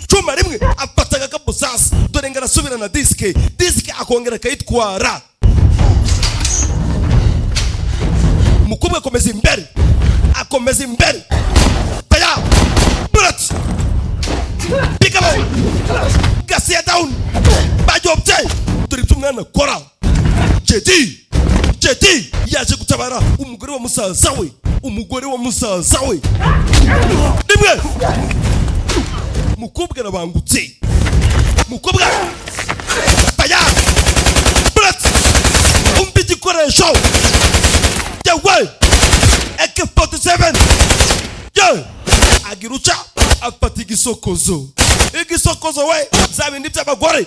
Chuma rimwe afataga kabusasa dore ngarasubira na disk akongera kayitwara. Mukobwa akomeza imbere kaya bullet pick up gasia down bajobye dore tumwana kora jade yaje gutabara umugore wa musaza we rimwe mukobwa arabangutse kaya bullet igikoresho yawe AK-47 agirucha afata igisokozo we zabindi by'abagore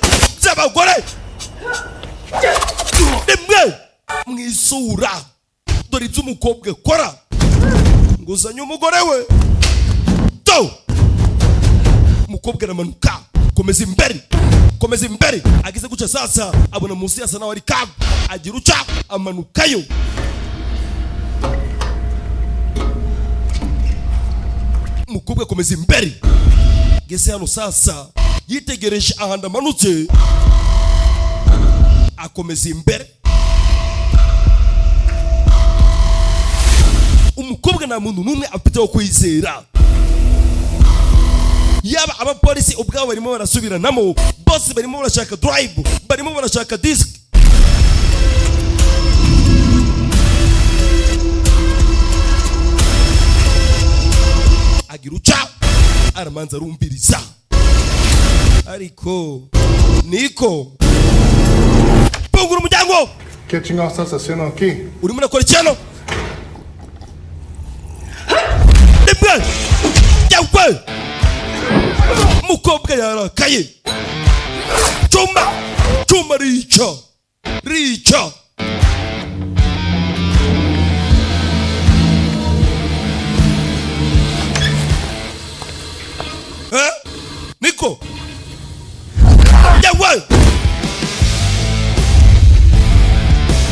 rimwe mwisura dore ibyo umukobwa kora nguzanye umugore we umukobwa aramanuka komeza imbere agize guca sasa abona munsi yasa nawe ari kago agiruca amanukayo. Mukobwa komeza imbere gese hano sasa yitegereje ahanda manutse akomeza imbere. Umukobwa na muntu numwe afite wo kwizera, yaba abapolisi ubwabo barimo barasubiranamo, bose barimo barashaka drive, barimo barashaka disk. Agirucha aramanza rumbiriza ariko niko pungura umuryango. ¿Qué chingados estás haciendo aquí? Urimo nakora cyano rimwe yawe mukobwa yarakaye. Chuma rica niko yawe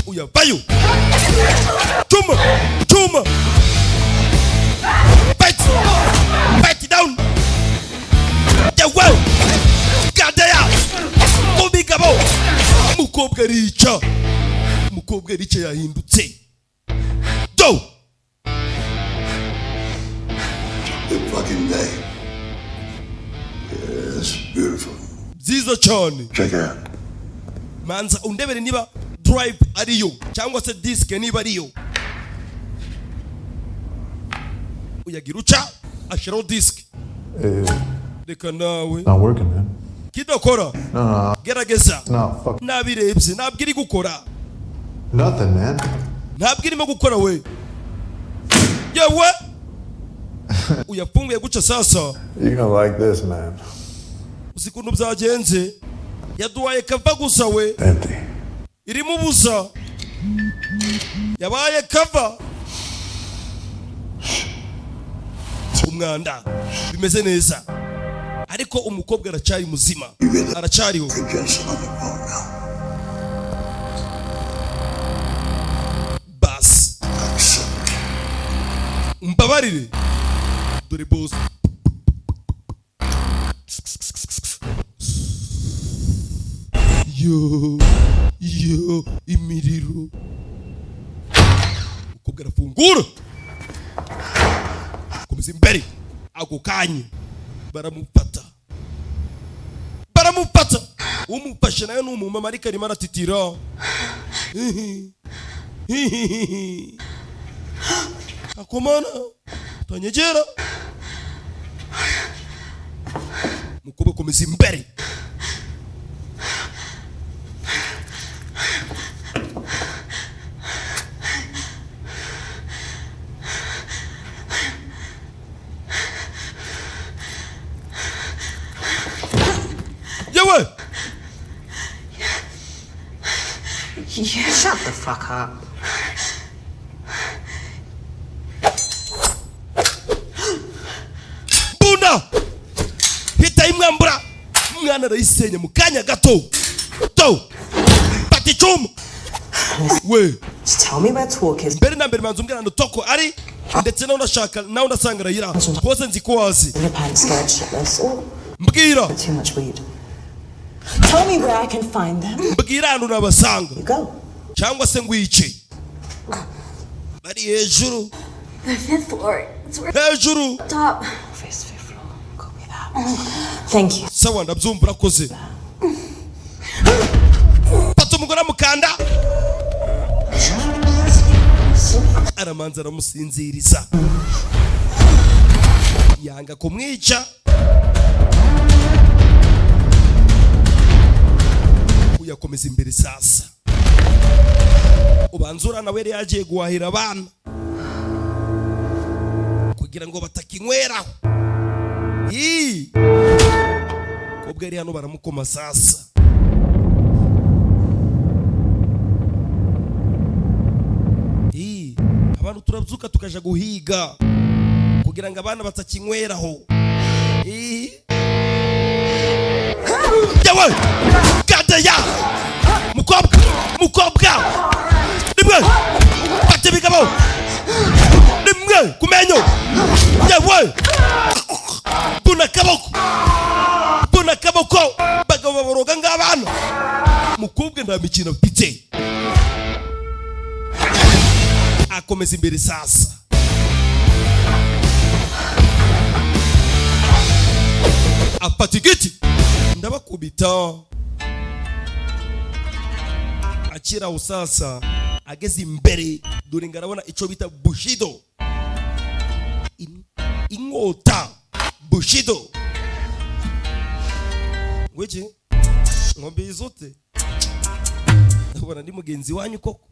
uyabayo chuma bite down yawe gadaya ubigabo mukobwa rica yahindutse do the fucking day. It's beautiful. Ziza cyane. Check it out. Manza undebere niba drive ariyo cyangwa se disk niba ariyo. Uyagirucha ashiro disk. Reka nawe. Not working, man. Kidakora. No. Gerageza. No, fuck. Nabirebye, nabwiri gukora. Nothing, man. Nabwirimo gukora we. Yewe. Uyafunguye guca sasa. You're gonna like this, man. Usikuntu byagenze. Yaduwaye kava gusa we. Empty. Irimo busa. Yabaye kava. Umwanda. Bimeze neza. Ariko umukobwa aracari muzima. Aracariho. Bas. Mbabarire. Dore boss. Yo imiriro. Umukobwa arafungura. Komeza imbere. Ako kanya baramufata. Umufashe nayo n'umumama ariko arimo aratitira. Akomana tanyegera. Mukobwa komeza imbere. Yewe. Yeah, shut the fuck up. Bunda. Hita imwambura. Mwana arayisenya mu kanya gato. Pati chuma. We. Just tell me where talk is. Mbere na mbere manzu mbwira ndo toko ari ndetse nawe unashaka nawe unasanga arayira hose nzi ko wazi In your pants, scared shitless. Oh, mbwira too much weed. Tell me where I can find them. mbwira ahantu nabasanga You go. cyangwa se ngwice bari hejuru The 5th floor. It's where hejuru top. Fifth floor. Copy that. Thank you. sawa ndabyumva urakoze pata umugore amukanda aramanza aramusinziriza yanga kumwica uyakomeza imbere sasa ubanzura nawe yari yagiye guhahira abana kugira ngo batakinyweraho kobwa yari hano baramukoma sasa abantu turabyuka tukaja guhiga kugira ngo abana batakinyweraho yawe gadeya mukobwa nimwe bate bigabo nimwe kumenyo yawe buna kaboko bagabo baboroga ng'abana mukobwa nta mikino afite akomeza imbere sasa afata igiti ndabakubita akira aho sasa ageze imbere dore ngarabona ico bita bushido inkota bushido ngwiki ngombe izote ubona ndi mugenzi wanyu koko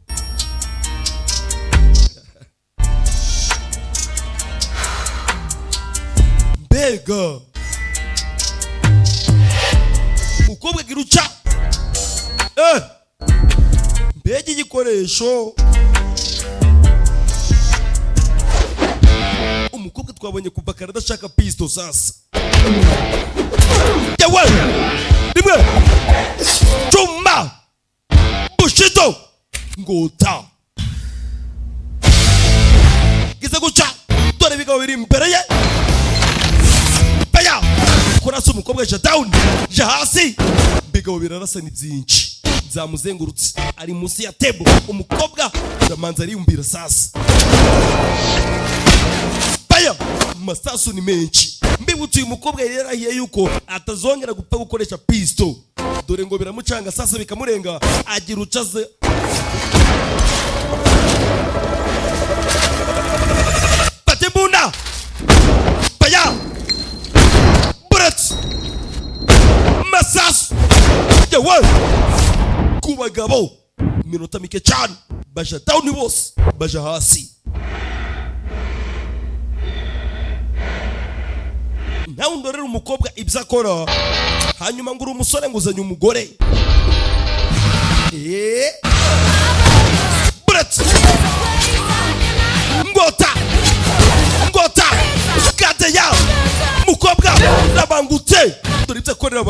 mbega mukobwa giruca mbega igikoresho umukobwa twabonye kuva kare adashaka pisto sasa yawe rimwe chuma bushido ngota gize guca dore bigabo biri imbere ye baya kurasa umukobwa ja down ja hasi bigabo birarasa ni byinshi zamuzengurutse ari munsi ya table umukobwa ndamanza ariyumbira sasa baya masasu ni menshi mbibutse uyu mukobwa yarahiye yuko atazongera gupfa gukoresha pisto dore ngo biramucanga sasa bikamurenga agira ucaze patembunda baya bullets masasu yawe kubagabo minota mike cyane baja down bose baja hasi nawe ndorera umukobwa ibyo akora hanyuma ngura umusore nguzanye umugore bullets ngota gadeya mukobwa nabangutse dore ibyo akorera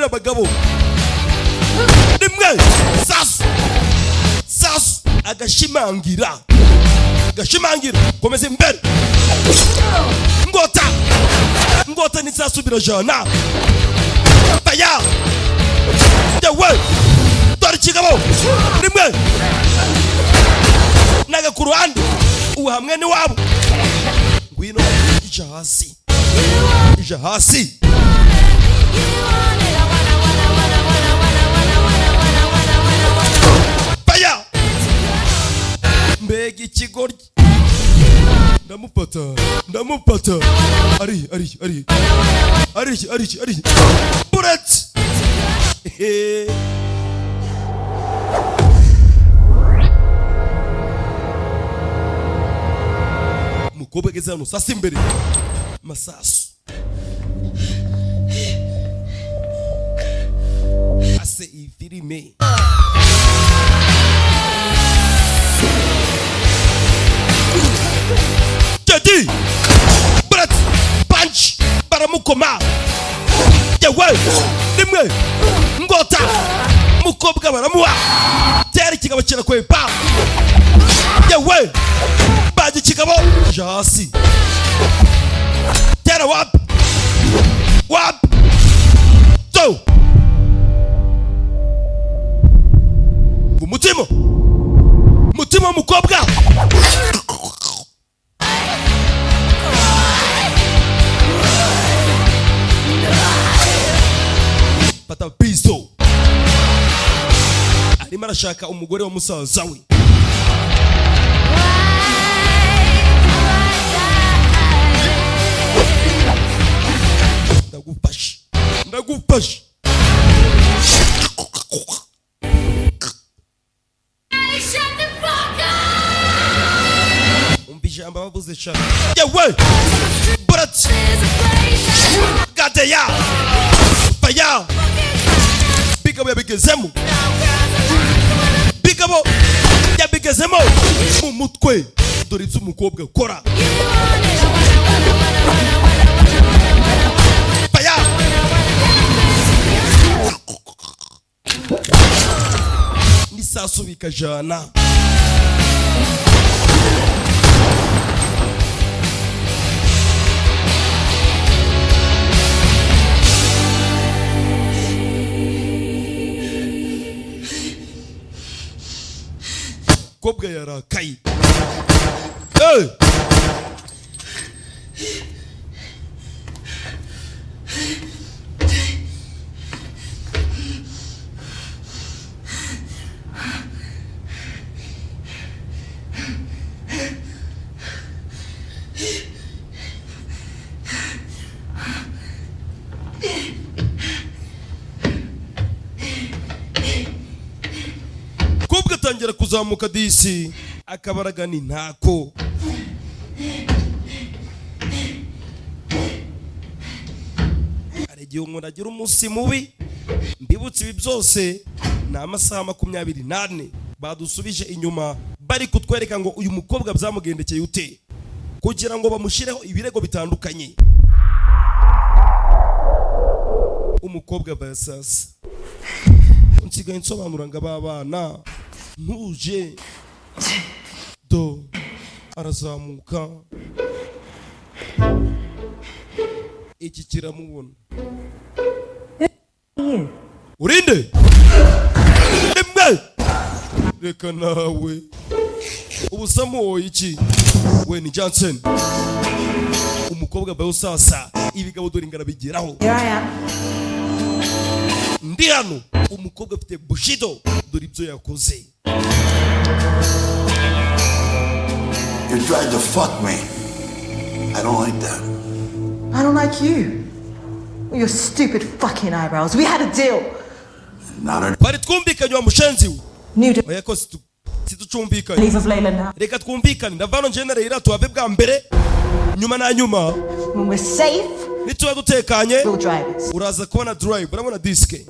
abagabo nimwe sasu agashimangira komeza imbere ngota ni sasu birajana baya yawe dore ikigabo nimwe naga ku ruhande ubu hamwe ni wabo ngwino ija hasi baya mbega ikigoryi ndamupata ari bullet mukobwa geze hano sasa imbere masasu ase ifirime jadi bullet punch baramukoma yawe nimwe ngota mukobwa baramuha tera ikigabo kirakwepa yawe baje kigabo jasi tera wap to mutima mukobwa pata pisto arimo arashaka umugore wa musaza we. Ndagufasha umbijamba bavuze shaka yewe burat gateya faya bigabo yabigezemo mu mutwe dore ibyo umukobwa ukora faya nisasu bikajana kobwa yarakaye. Hey! Kobwa tangira kuzamuka disi akabaraga ni ntako. Aregiye umuntu agira umunsi mubi mbibutse ibi byose na amasaha 24 badusubije inyuma bari kutwereka ngo uyu mukobwa byamugendekeye ute kugira ngo bamushireho ibirego bitandukanye. Umukobwa basasa nsigaye nsobanura ngo abana ntuje do arazamuka iki kiramubona urinde emwe reka nawe ubusamu iki we ni Johnson umukobwa bayo sasa ibigabo dore ingarabigeraho ndi hano umukobwa afite bushido dore ibyo yakoze. You tried to fuck me. I don't like that. I don't like you. Your stupid fucking eyebrows. We had a deal. Not a... Bari twumvikanye wa mushenzi New deal. oya ko situcumbikanye Leave of Layla now. reka twumvikane ndavano general iratu ave bwa mbere nyuma na nyuma When we're safe, nituba dutekanye we'll drive it. uraza kubona drive urabona diske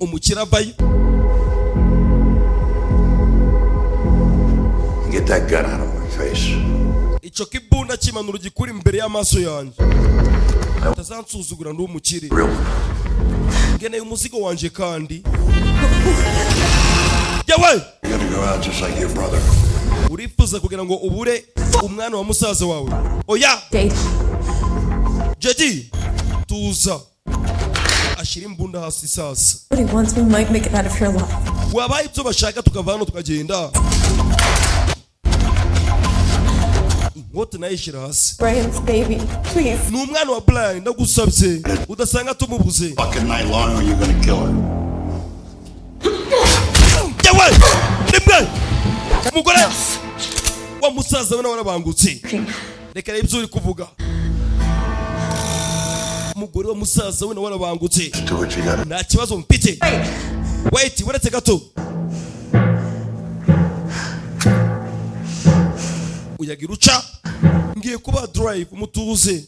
umukira bayo. Get that gun out of my face. Ico kibunda kimanura gikuri imbere y'amaso yanjye tazansuzugura ndi umukire ngene umuzigo wanje kandi yawe You're gonna go out just like your brother. urifuza kugira ngo ubure umwana wa musaza wawe oya jade tuza ashira imbunda hasi sasa What he wants, we might make it out of here alive. wabaye ibyo bashaka tukava hano tukagenda inkota nayishira hasi Brian's baby, please. ni umwana wa Brian ndagusabye udasanga tumubuze Fucking night long or you're gonna kill her. yawe nimwe umugore wa musaza we nawe arabangutse reka ibyo uri kuvuga umugore wa musaza we nawe arabangutse Do what you gotta. nta kibazo mfite wait uretse gato uyagira uca ngiye kuba drive umutuze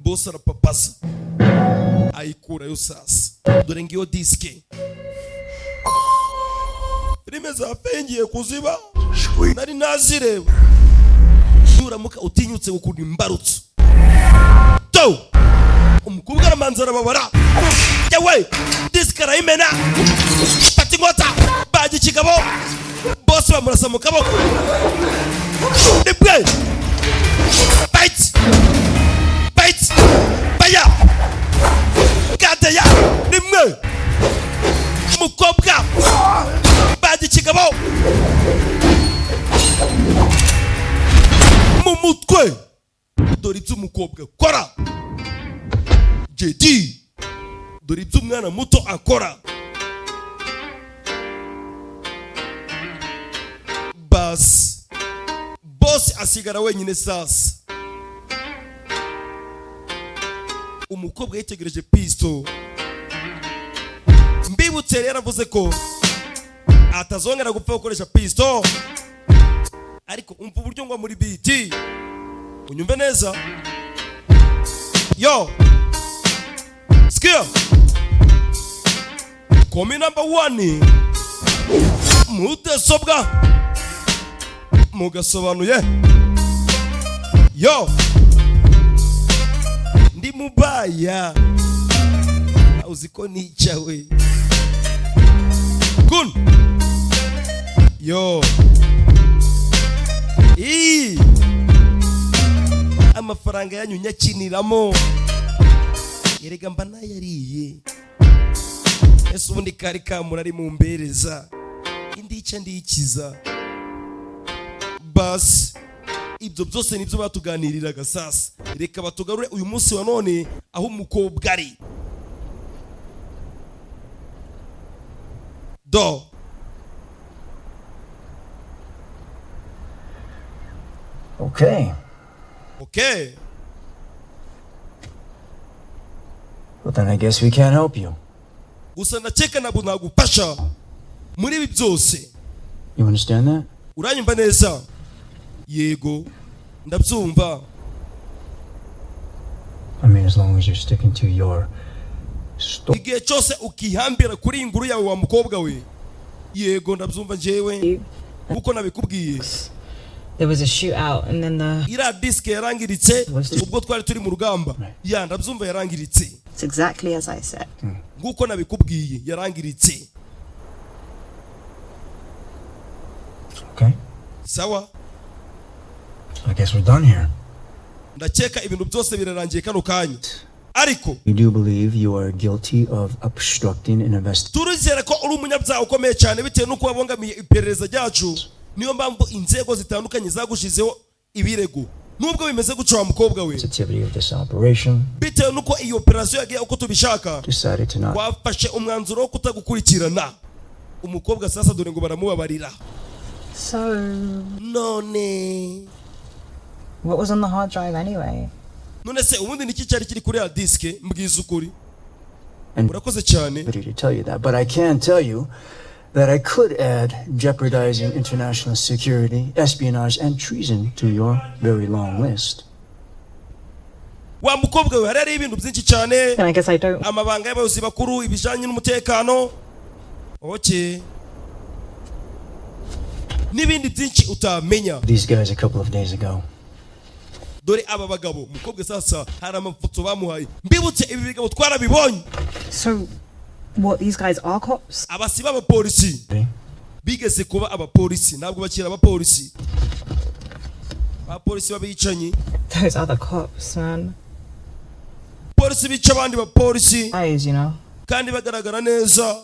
boss arapapasa ayikurayo sasa dore ngiyo diske rime zapengiye kuziba Sweet. nari nazireba nuramuka utinyutse gukunda imbarutso to umukobwa aramanza arababara yawe diske arayimena fata inkota baje ikigabo boss bamurasa mu kaboko nibwe bite baya gadeya nimwe umukobwa badi kigabo mu mutwe dore ibyo umukobwa kora jade dore ibyo umwana muto akora basi boss asigara wenyine sasa umukobwa yitegereje pisto mbibutse rero yaravuze ko atazongera gupfa gukoresha pisto ariko umva uburyo ngo muri biti unyumve neza yo skill komi number 1 mudasobwa mugasobanuye yo ndi mubaya uziko nicawe kun yo amafaranga yanyu nyakiniramo yerega mba nayariye ese ubundi kari kamura ari mu mbereza indica ndikiza basi ibyo byose nibyo batuganiriraga sasa reka batugarure uyu munsi wa none aho umukobwa ari do Okay. Well, then I guess we can't help you. gusa ndakeka ntabwo nagufasha muri ibi byose. You understand that? Uranyumva neza? Yego ndabyumva. I mean, as long as you're sticking to your story. Igihe cyose ukihambira kuri inguru yawe wa mukobwa we. Yego ndabyumva njewe. Uko nabikubwiye. There was a shootout and then the ira disk yarangiritse ubwo twari turi mu rugamba. Ya ndabyumva yarangiritse. It's exactly as I said. Nguko nabikubwiye yarangiritse. Okay. Sawa. I guess we're done here. Ndakeka ibintu byose birarangiye kano kanya. Ariko You do believe you are guilty of obstructing an investigation? turizera ko uri umunyabyaha ukomeye cyane bitewe nuko wabongamiye iperereza ryacu. Niyo mpamvu inzego zitandukanye zagushizeho ibirego. Nubwo bimeze guca wa mukobwa we. Sensitivity of this operation. Bitewe nuko iyo operation yagiye uko tubishaka. Decided to not. Wafashe umwanzuro wo kutagukurikirana. Umukobwa sasa dore ngo baramubabarira. So, None. what was on the hard drive anyway? None se ubundi niki cyari kiri kuri ya disk mbwiza ukuri? And Urakoze cyane. to tell you that, but I can tell you that I could add jeopardizing international security, espionage, and treason to your very long list. Wa mukobwa we hari ibintu byinshi cyane. And I guess I don't. Amabanga y'abayobozi bakuru ibijanye n'umutekano. Okay. Nibindi byinshi utamenya. These guys a couple of days ago. Dore aba bagabo umukobwa sasa hari amafoto bamuhaye. Mbibutse ibi bigabo twarabibonye. So, what, these guys are cops? Abasiba abapolisi. Bigeze kuba abapolisi ntabwo bakira abapolisi. Abapolisi babicanyi. Those other cops, man. Polisi bica abandi bapolisi. Guys, you know. Kandi bagaragara neza.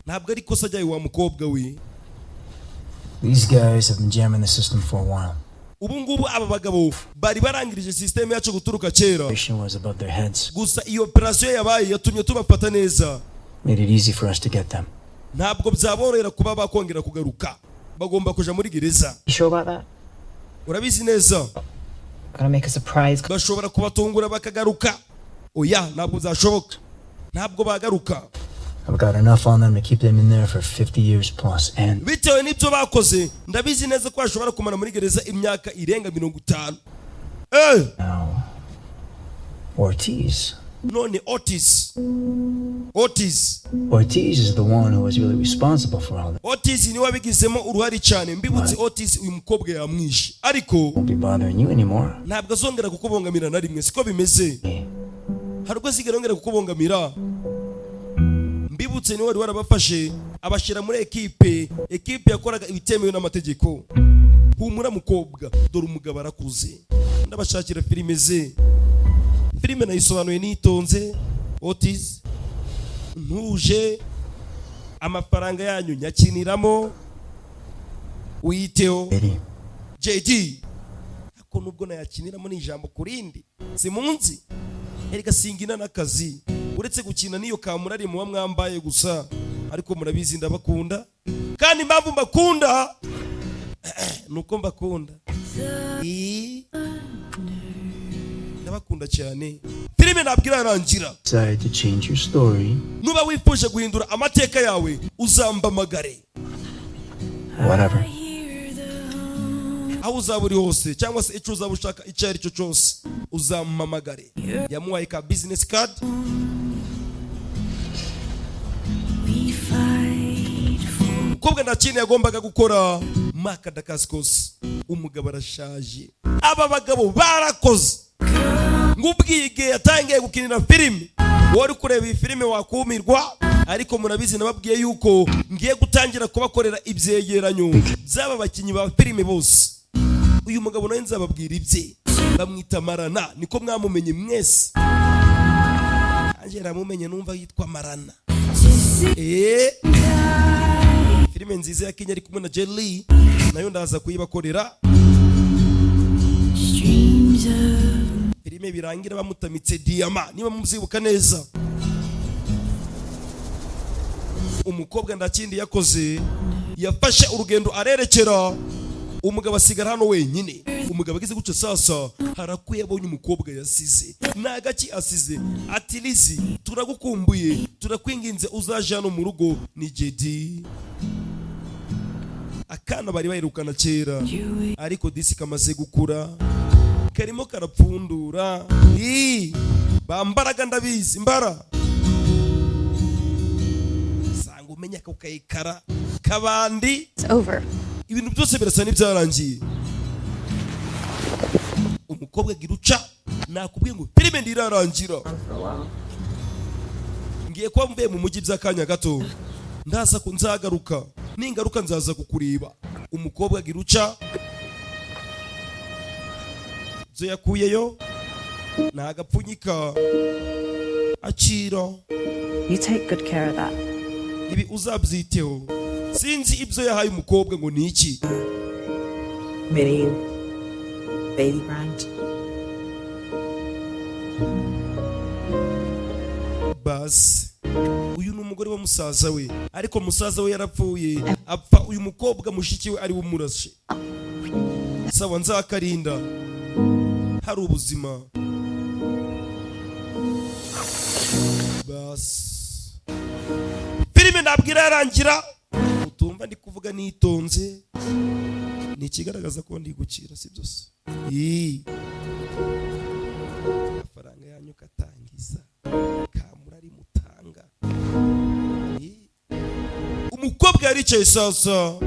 Ntabwo ari kosa ryawe wa mukobwa we. These guys have been jamming the system for a while. Ubu ngubu aba bagabo bari barangirije system yacu guturuka kera. Operation was above their heads. Gusa iyo operation yabaye yatumye tubafata neza. Made it easy for us to get them. Ntabwo byaborohera kuba bakongera kugaruka. Bagomba kuja muri gereza. You sure about that? Urabizi neza. Gonna make a surprise. Bashobora kubatungura bakagaruka. Oya ntabwo byashoboka. Ntabwo bagaruka. I've got enough on them to keep them in there for 50 years plus, and Bitewe n'ibyo bakoze ndabizi neza ko bashobora kumara muri gereza imyaka irenga 50. now Ortiz. None Otis Ortiz is the one who was really responsible for all that. Otis niwe wabigizemo uruhari cyane. Mbibutse Otis uyu mukobwa yamwishe. Ariko Won't be bothering you anymore. ntabwo azongera kukubongamira na rimwe. Siko bimeze. Hari ubwo asigaye yongera kukubongamira. Mbibutse niwe wari warabafashe abashira muri ekipe yakoraga ibitemewe n'amategeko. Humura mukobwa, dore umugabo arakuze. Ndabashakira filime ze. Filime nayisobanuye nitonze. Otis ntuje amafaranga yanyu nyakiniramo witeho JD ako nubwo nayakiniramo ni ijambo kurindi simunzi erega singina n'akazi uretse gukina niyo kamurari muba mwambaye gusa ariko murabizi ndabakunda kandi impamvu mbakunda nuko mbakunda ndabakunda cyane. Filime nabwira arangira decide to change your story, nuba wifuje guhindura amateka yawe uzambamagare whatever. aho uzaba uri hose cyangwa se icyo uzaba ushaka icyo ari cyo cyose uzampamagare. Yamuhaye ka business card. Umukobwa nta kintu yagombaga gukora maka dakasikose. Umugabo arashaje. Aba bagabo barakoze ngubwige yatangiye gukinira filime. Wari kureba iyi filime wakumirwa ariko murabizi nababwiye yuko ngiye gutangira kubakorera ibyegeranyo by'aba bakinyi ba filime bose. Uyu mugabo nawe nzababwira ibye. Bamwita Marana, niko mwamumenye mwese. Anje namumenye numva yitwa Marana. Filime nziza ya Kenya ari kumwe na Jelly nayo ndaza kuyibakorera. Filime birangira bamutamitse Diama niba mumzibuka neza. Umukobwa ndakindi yakoze yafashe urugendo arerekera umugabo asigara hano wenyine. Umugabo agize guca sasa harakuye abonye umukobwa yasize nagaki asize ati Lizi turagukumbuye turakwinginze uzaje hano mu rugo ni JD. Akana bari bayirukana kera ariko disi kamaze gukura karimo karapfundura. Bambaraga ndabizi mbara sanga umenya ko kayikara kabandi. It's over. Ibintu byose birasa n'ibyarangiye. Umukobwa giruca nakubwiye ngo filime ndirarangira. Ngiye kwa mvuye mu mujyi by'akanya gato ndaza ko nzagaruka ningaruka nzaza kukureba. Umukobwa giruca zo yakuyeyo nagapfunyika akira. You take good care of that. Ibi uzabyiteho. Sinzi ibyo yahaye umukobwa ngo ni iki. Mini baby brand. Bas uyu ni umugore wa musaza we ariko musaza we yarapfuye apfa uyu mukobwa mushiki we ari umurashe. Sawa nzakarinda hari ubuzima. Bas filime nabwira yarangira utumva ndi kuvuga nitonze ni ikigaragaza ko ndi gukira si byose. Amafaranga yanyu katangiza kamurari mutanga. Umukobwa yaricaye sasa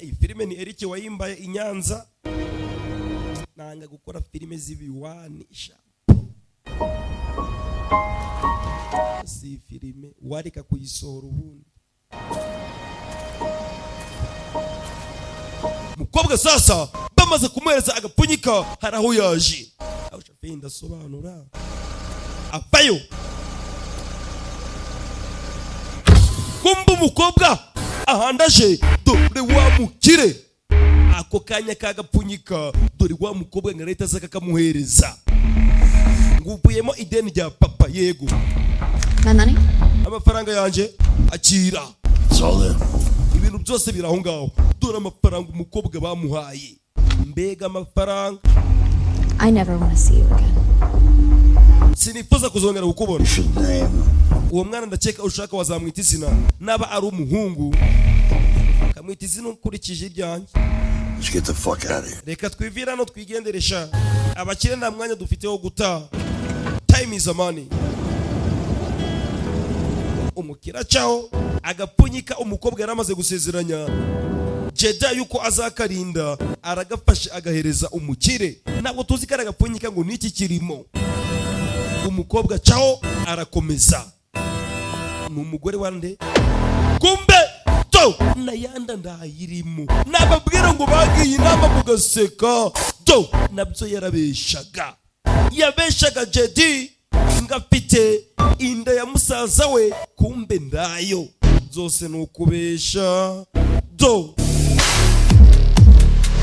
iyi filime ni Eric wayimbaye inyanza. Nanga gukora filime z'ibiwanisha si filime wareka kuyisohora ubundi. Mukobwa sasa bamaze kumuhereza agapfunyika haraho yaje. Aho shafei ndasobanura apayo kumba umukobwa ahandaje dore wa mukire. Ako kanya kagapfunyika dore wa mukobwa nga leta zaka kamuhereza nguvuyemo ideni rya papa. Yego My money? amafaranga yanje akira. It's all there. Ibintu byose biraho ngaho dore amafaranga umukobwa bamuhaye. Mbega amafaranga. I never want to see you again. Sinifuza kuzongera kukubona. You should name. Uwo mwana ndakeka ushaka wazamwita izina naba ari umuhungu kamwita izina ukurikije iryanjye. Let's get the fuck out of here. Reka twivira no twigenderesha abakire nta mwanya dufite wo guta. Time is money. Umukira cyaho agapfunyika umukobwa yaramaze gusezeranya Jeda yuko azakarinda aragafashe agahereza umukire. Ntabwo tuzi ko aragapfunyika ngo niki kirimo. umukobwa caho arakomeza. Ni umugore wande kumbe to nayanda ndayirimo nababwira ngo bagiye inama mugaseka to nabyo yabeshaga jedi ngafite inda ya musaza we kumbe ndayo zose nukubesha do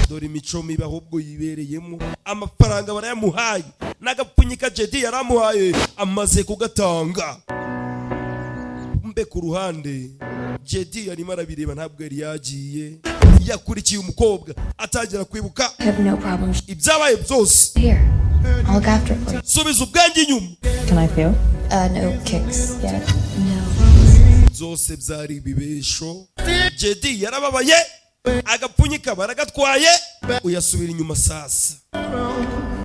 dore imico mibi ahubwo yibereyemo amafaranga barayamuhaye n'agapfunyika jedi yaramuhaye amaze kugatanga. Mbe ku ruhande jedi yarimo arabireba ntabwo yari yagiye yakurikiye umukobwa atangira kwibuka ibyabaye byose. I'll look after it for you. Subiza ubwanjye inyuma. Can I feel? No kicks yet. No. Zose byari ibibesho. Jedi yarababaye agapfunyika baragatwaye uyasubira inyuma sasa.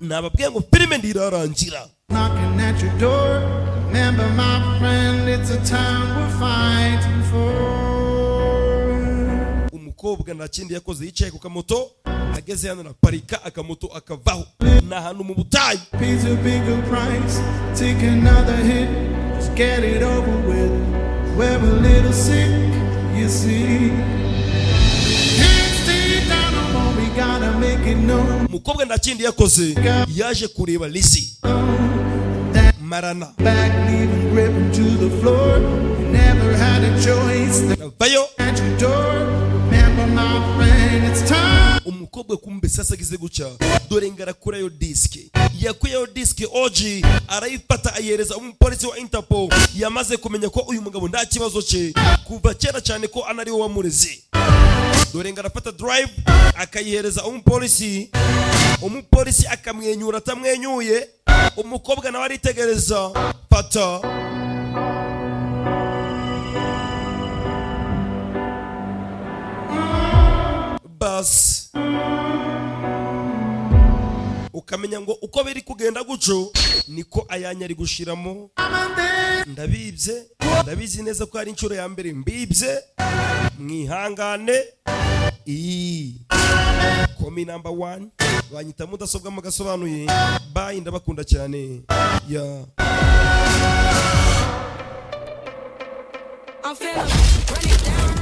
Nababwiye ngo filime ndirarangira. Knocking at your door. Remember my friend, it's a time we're fighting for. Umukobwa nta kindi yakoze yicaye ku kamoto ageze hano na parika akamoto akavaho na hano mu butayu. Pays a bigger price, take another hit, just get it over with. We're a little sick, you see. Can't stay down no more, we gotta make it known. Umukobwa nta kindi yakoze yaje kureba Lizzie. Marana. Back leaving gripping to the floor. You never had a choice. At your door. Remember my friend, it's time. Umukobwa kumbe sasa gize guca dore ngarakura yo diske yakuyeho diske OG arayifata ayereza umupolisi wa Interpol yamaze kumenya ko uyu mugabo nta kibazo cye kuva kera cyane ko anari we wamureze. Dore ngarafata drive akayihereza umupolisi akamwenyura atamwenyuye umukobwa nawe aritegereza fata bas ukamenya ngo uko biri kugenda guco niko ayanya ari gushiramo. Ndabizi neza ko ari inshuro ya mbere mbibye mwihangane. Komi number 1 banyita mudasobwa mu Agasobanuye. Bye ndabakunda cyane ya I'm feeling run it down.